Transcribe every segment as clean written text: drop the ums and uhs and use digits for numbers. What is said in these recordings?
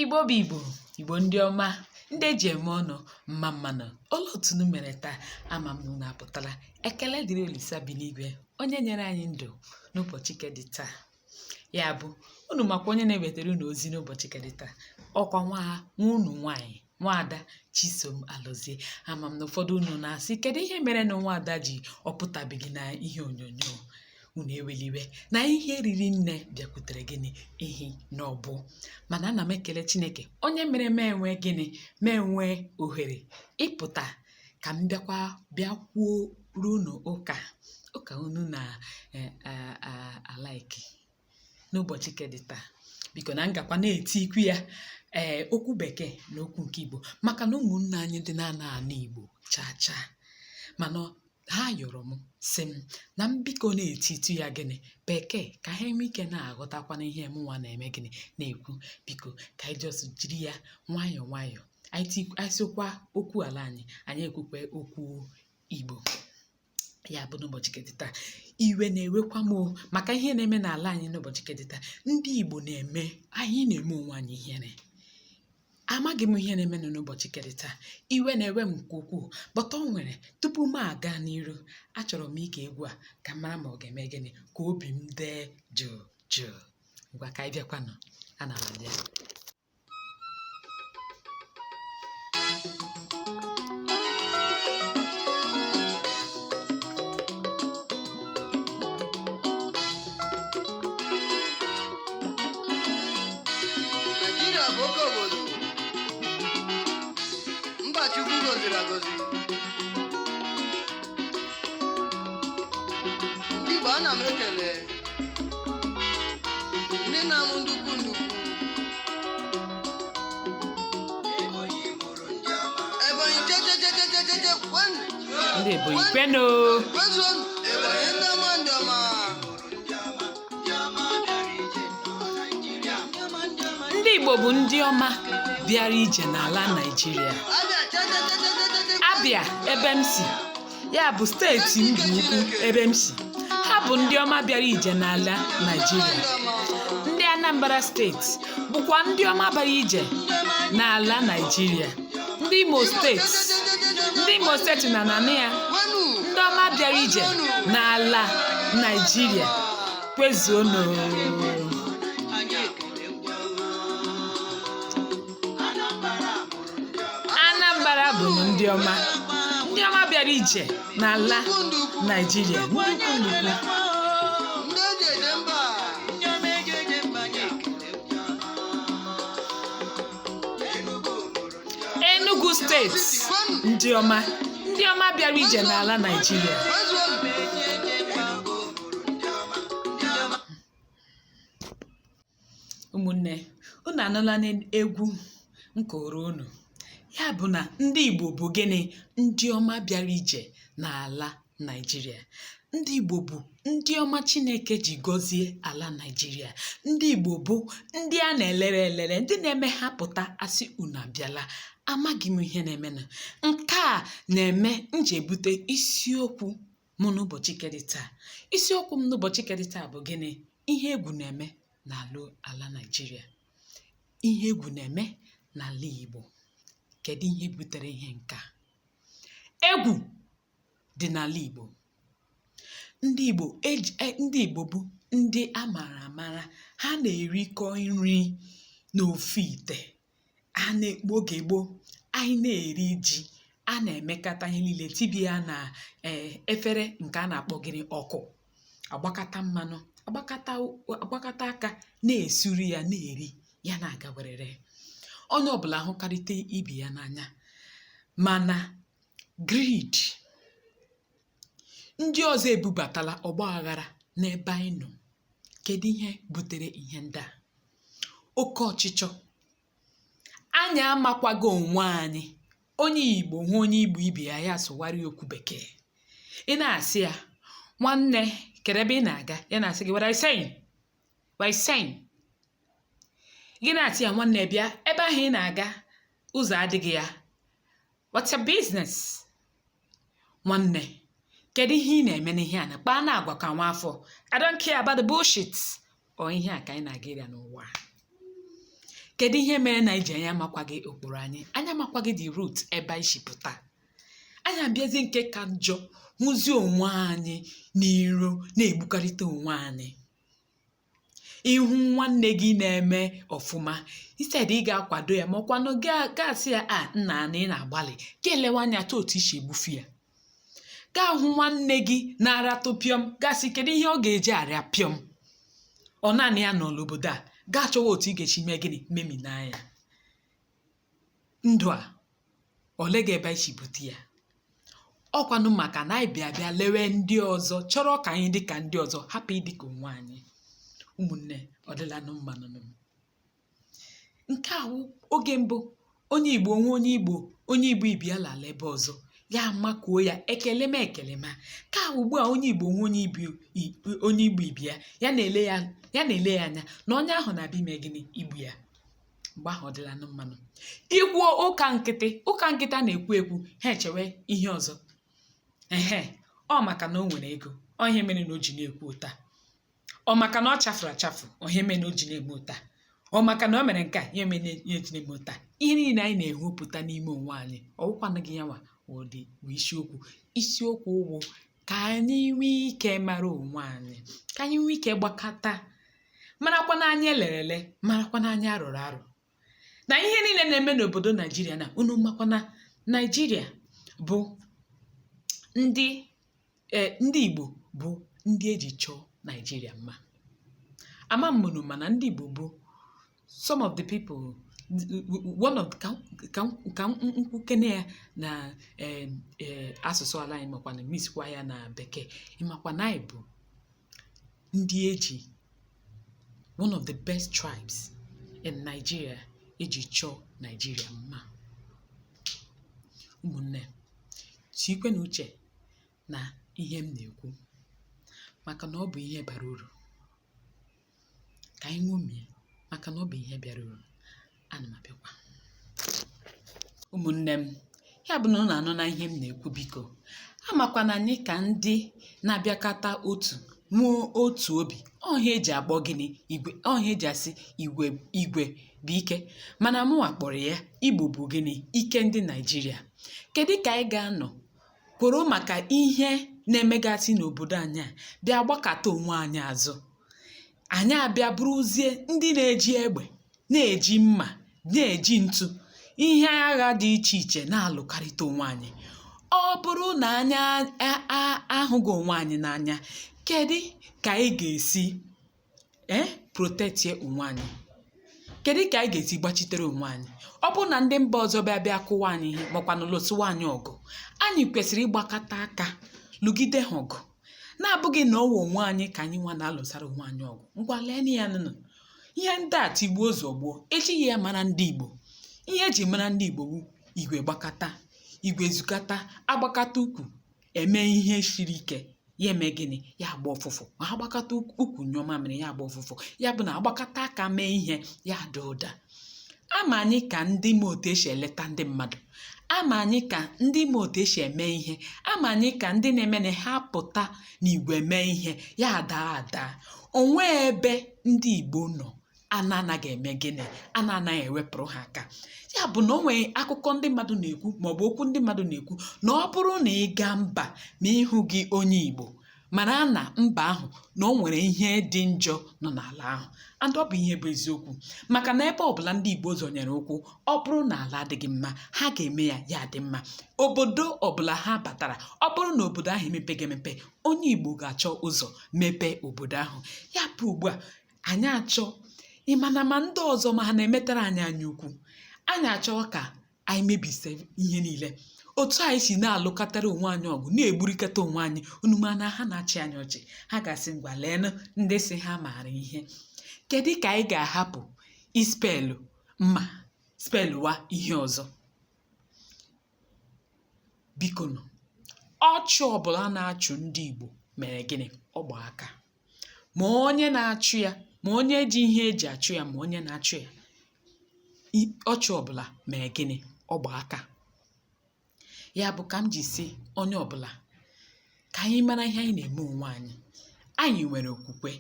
Igbo bụ Igbo ndị ọma, ndị eji eme ọnụ mma mmanụ. Olee otu unu mere taa? Ama m na unu apụtala. Ekele dịrị Olisa bi n'igwe, onye nyere anyị ndụ n'ụbọchị kedị taa. Ya bụ, unu makwa onye na-ewetara unu ozi n'ụbọchị kedị taa. Ọkwa nwa unu nwaanyị, Nwaada Chisom Alozie. Ama m na ụfọdụ unu na-asị, kedu ihe mere na Nwaada ji ọpụtabeghị na ihe onyonyo? Unu eweliwe na ihe riri nne bịakwutere gịnị ehi n'ọbụ. Mana ana m ekele Chineke onye mere m enwe gịnị ma enwe ohere ịpụta ka m bịa kwuo unu ụka unu na alaiki n'ụbọchị kedị taa. Biko na ngakwa na-eti ikwu ya okwu bekee na okwu nke Igbo, maka na ụmụnne anyị dị na-ana Igbo chaa mana ha yọrọ m sị m na mbiko na-etitu ya gịnị bekee ka ha enwe ike na-aghọtakwana ihe mụnwa na-eme gịnị na-ekwu. Biko ka anyị just jiri ya nwayọọ anyị sokwa okwu ala anyị ekwukwe okwu Igbo. Ya bụ n'ụbọchị kedị taa, iwe na-ewekwa m maka ihe na-eme n'ala anyị n'ụbọchị kedị taa. Ndị Igbo anyị na-eme onwe anyị ihere. Amaghị m ihe na-eme n'ụbọchị kedị taa. Iwe na-ewe m nke ukwuu, bọta o nwere tupu m aga n'iru, achọrọ m ige egwu a ka m mara ma ọ ga-eme gịnị ka obi m dee jụụ. Ngwa ka anyị bịakwanụ, ana m abịa. Chukwu gọziri agọzi. Ndị Igbo, ana m ekele ndị na-amụ ndukwu Ebonyi jejejejejeje kwenu. Ndị Ebonyi kwenu. Kwezuonu Ebonyi ndị ọma ndị ọma. Ndị Igbo bụ ndị ọma bịara ije n'ala Naịjirịa. Abịa ebe m si, ya bụ steeti m bụ ukwu ebe m si, ha bụ ndị ọma bịara ije n'ala Naịjirịa. Ndị Anambra steeti bụkwa ndị ọma bịara ije n'ala Naịjirịa. Ndị Imo steeti na nanị ya, ndị ọma bịara ije n'ala Naịjirịa. Kwezuonu. Anambra bụ ndị ọma bịara ije n'ala Naịjirịa. Enugu steeti ndị ọma bịara ije n'ala Naịjirịa. Ụmụnne, unu anụla n'egwu nkoro unu. Ya bụ na ndị Igbo bụ gịnị? Ndị ọma bịara ije n'ala Naịjirịa. Ndị Igbo bụ ndị ọma Chineke ji gọzie ala Naịjirịa. Ndị Igbo bụ ndị a na-elere, ndị na-eme ha pụta asị unu abịala. Amaghị m ihe na-emenụ. Nke a na-eme m ji ebute isiokwu m n'ụbọchị kedị taa. Isiokwu m n'ụbọchị kedị taa bụ gịnị? Ihe egwu na-eme n'ala Naịjirịa. Ihe egwu na-eme n'ala Igbo. Kedu ihe butere ihe nke a? Egwu dị n'ala Igbo. Ndị Igbo bụ ndị a mara amara. Ha na-erikọ nri n'ofu ite. Oge gboo, anyị na-eri ji, a na-emekata ihe niile, tibia na efere nke a na-akpọ gịnị ọkụ, agbakata mmanụ, agbakata aka, na-esuri ya, na-eri ya, na-aga werere. Onye ọbụla hụkarịta ibe ya n'anya. Mana greed, ndị ọzọ ebubatala ọgba aghara n'ebe anyị nọ. Kedu ihe butere ihe ndị a? Oke ọchịchọ. Anyị amakwago onwe anyị. Onye Igbo hụ onye Igbo ibe ya, ya sụwarị okwu bekee. Ị na-asị ya, nwanne, kedu ebe ị na-aga? Ya na-asị gị, what are you saying? Gị na-atị ya, nwanne, bịa ebe ahụ ị na-aga, ụzọ adịghị ya. What's your business? Nwanne, kedu ihe ị na-eme n'ihe a? Kpaa na agwa ka nwa afọ. I don't care about the bullshit. Ọ ihe a ka anyị na-aga ịrịa n'ụwa. kedu ihe mere na iji anya amakwaghị ụkpụrụ anyị anya amakwaghị the root ebe anyị si pụta anyị abịazi nke ka njọ hụzie onwe anyị n'iro na-egbukarịta onwe anyị ihu nwanne gị na-eme ọfụma instead ị ga-akwado ya ma ọkwanụ gasị ya nna na ị na-agbalị ka elewe anya ta otu isi egbufu ya gaa hụ nwanne gị na-aratụ pịọm gasị kedu ihe ọ ga-eji arịa pịọm ọ naanị ya nọ n'obodo a gaa chọwa otu ị ga-echi mee gịnị memina ya ndụ a ole gị ebe anyị si bute ya ọkwanụ maka na anyị bịa lewe ndị ọzọ chọrọ ka anyị dị ka ndị ọzọ hapụ ịdị ka onwe anyị ụmụnne ọ dịlanụ mmanụ nke a oge mbụ onye Igbo onye Igbo ibia lala ebe ọzọ ya makuo ya ekele ma ka ugbu a onye Igbo onye Igbo ibia ya na-ele ya anya na onye ahụ na-abịa ime gịnị igbu ya mgbe ahụ ọ dịlanụ mmanụ ikwuo ụka nkịta na-ekwu ha echewe ihe ọzọ ọ maka na o nwere ego ọ ihe mere na o ji na-ekwu ụta ọ maka na ọ chafuru achafu ihe mere na o ji na-eme ụta ọ maka na o mere nke a ihe mere na o ji na-eme ụta ihe niile anyị na-ehopụta n'ime onwe anyị ọwụkwanụ gị ya nwa ụdị bụ isiokwu ụgwụ ka anyị nwee ike mara onwe anyị ka anyị nwee ike gbakọta marakwa n'anya elerele marakwa n'anya arụrụ arụ na ihe niile na-eme n'obodo Naijiria na unu makwa na Naijiria bụ ndị Igbo bụ ndị eji chọọ Naijiria mma ama mmụnụ mana ndị Igbo bụ some of the people one of ka nkwukene ya na asụsụ ala anyị makwa na misikwa ya na bekee ịmakwa na anyị bụ ndị eji one of the best tribes in Nigeria eji chọọ Nigeria mma ụmụnne tikwe na uche na ihe m na-ekwu maka na ọ bụ ihe bara uru ka anyị ṅomie maka na ọ bụ ihe bịara uru ana m abịakwa ụmụnne m ya bụ na ọ na-anụ na ihe m na-ekwu biko amakwana anyị ka ndị na-abịakọta nwee otu obi ọha eji akpọ gịnị igwe ọha eji asị igwe bụ ike mana mụnwa kpọrọ ya Igbo bụ gịnị ike ndị Naijiria kedu ka anyị ga-anọ kworo maka ihe na-emegasị n'obodo anyị a bịa gbakọta onwe anyị azụ anyị abịa bụrụzie ndị na-eji egbe na-eji mma na-eji ntu ihe agha dị iche iche na-alụkarịta onwe anyị ọ bụrụ na anyị ahụghị onwe anyị n'anya kedu ka anyị ga-esi protektie onwe anyị kedu ka anyị ga-esi gbachitere onwe anyị ọ bụrụ na ndị mba ọzọ bịa kụwa anyị ihe makwanụ lụsịwa anyị ọgụ anyị kwesịrị ịgbakọta aka lụgide ha ọgụ na-abụghị na ọwa onwe anyị ka anyị nwa na-alụsara onwe anyị ọgụ ngwa lee ya nụnụ ihe ndị a tigbuo zọgbuo ejighị ya mara ndị Igbo ihe eji mara ndị Igbo bụ igwe gbakọta igwe zukọta agbakọta ukwu eme ihe siri ike ya eme gịnị ya agba ọfụfụ ma ha gbakọta ukwu nyọma mere ya agba ọfụfụ ya bụ na agbakọta aka mee ihe ya ada ụda ama anyị ka ndị ma otu esi eleta ndị mmadụ ama anyị ka ndị ma otu esi eme ihe ama anyị ka ndị na-eme na ha pụta n'igwe mee ihe ya ada onwe ebe ndị Igbo nọ anaghị eme gịnị anaghị ewepụrụ ha aka ya bụ na o nwere akụkọ ndị mmadụ na-ekwu maọbụ okwu ndị mmadụ na-ekwu na ọ bụrụ na ị gaa mba ma ịhụ gị onye Igbo mana na mba ahụ na o nwere ihe dị njọ nọ n'ala ahụ and ọ bụ ihe bụ eziokwu maka na ebe ọbụla ndị Igbo zọnyere ụkwụ ọ bụrụ na ala adịghị mma ha ga-eme ya dị mma obodo ọbụla ha batara ọ bụrụ na obodo ahụ emepeghị emepe onye Igbo ga-achọ ụzọ mepee obodo ahụ ya bụ ugbu a anyị achọ ịmana ma ndị ọzọ ma ha na-emetara anyị anya ukwu anyị achọọ ka anyị mebise ihe niile otu anyị si na-alụkọtara onwe anyị ọgụ na-egburikọta onwe anyị unu mana ha na-achị anyị ọchị ha ga-asị ngwa leenụ ndị si ha maara ihe kedu ka anyị ga-ahapụ spelụwa ihe ọzọ biko nụ ọchụ ọbụla na-achụ ndị Igbo mere gịnị ọgba aka ma onye na-achụ ya ma onye ji ihe eji achụ ya ma onye na-achụ ya ọchụ ọbụla mee gịnị ọgba aka ya bụ ka m ji si onye ọbụla ka anyị mara ihe anyị na-eme onwe anyị nwere okwukwe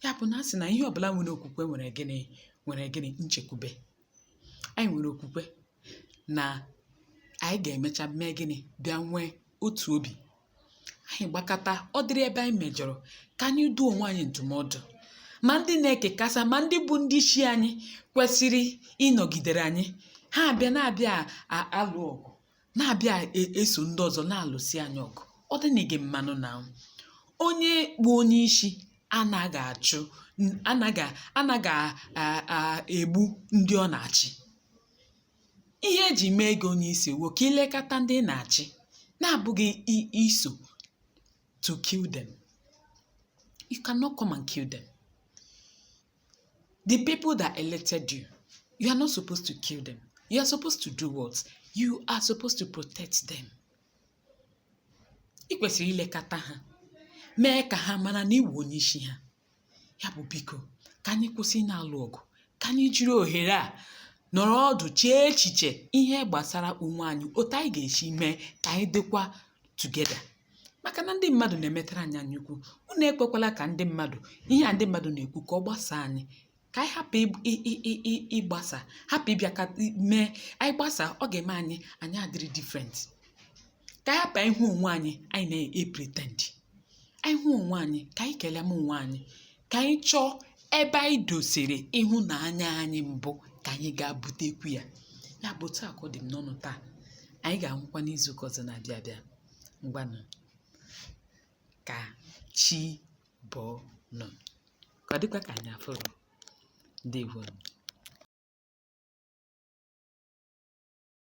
ya bụ na asị na ihe ọbụla nwere okwukwe nwere gịnị nchekwube. Anyị nwere okwukwe na anyị ga-emecha mee gịnị bịa nwee otu obi. Anyị gbakọta ọ dịrị ebe anyị mejọrọ ka anyị duo onwe anyị ndụmọdụ, ma ndị na-ekekasa ma ndị bụ ndị isi anyị kwesịrị ịnọgidere anyị. Ha na-abịa alụ ọgụ, na-abịa eso ndị ọzọ na-alụsi anyị ọgụ. Ọ dị na gị mmanụ na onye bụ onye isi anaghị egbu ndị ọ na-achị. Ihe eji mee gị onye isi wo ka ilekọta ndị na-achị, na-abụghị iso to kill them. You cannot come and kill them. The people that elected you, you are not supposed to kill them. You are supposed to do what? You are supposed to protect them. Ị kwesịrị ilekọta ha, mee ka ha mara na iwu onye isi ha. Ya bụ biko ka anyị kwụsị na-alụ ọgụ, ka anyị jiri ohere a nọrọ ọdụ chee echiche ihe gbasara onwe anyị, otu anyị ga-esi mee ka anyị dịkwa together. Maka na ndị mmadụ na-emetara anyị ukwu. Unu ekwekwala ka ndị mmadụ ihe a ndị mmadụ na-ekwu ka ọ gbasaa anyị, ka anyị hapụ ịgbasa, hapụ ịbịa ka mee anyị gbasa. Ọ ga-eme anyị adịrị different. Ka anyị hapụ ịhụ onwe anyị na-epretend. Anyị hụ onwe anyị ka anyị kelee onwe anyị, ka anyị chọọ ebe anyị dosere ịhụnanya anyị mbụ ka anyị ga-butekwu ya. Ya bụ taa ka ọ dị m n'ọnụ taa. Anyị ga-ahụkwa n'izuụka ọzọ na-abịa abịa. Ngwanụ ka chi bọọ nọ ka ọ dịkwa ka anyị afụrụ. Ndewo.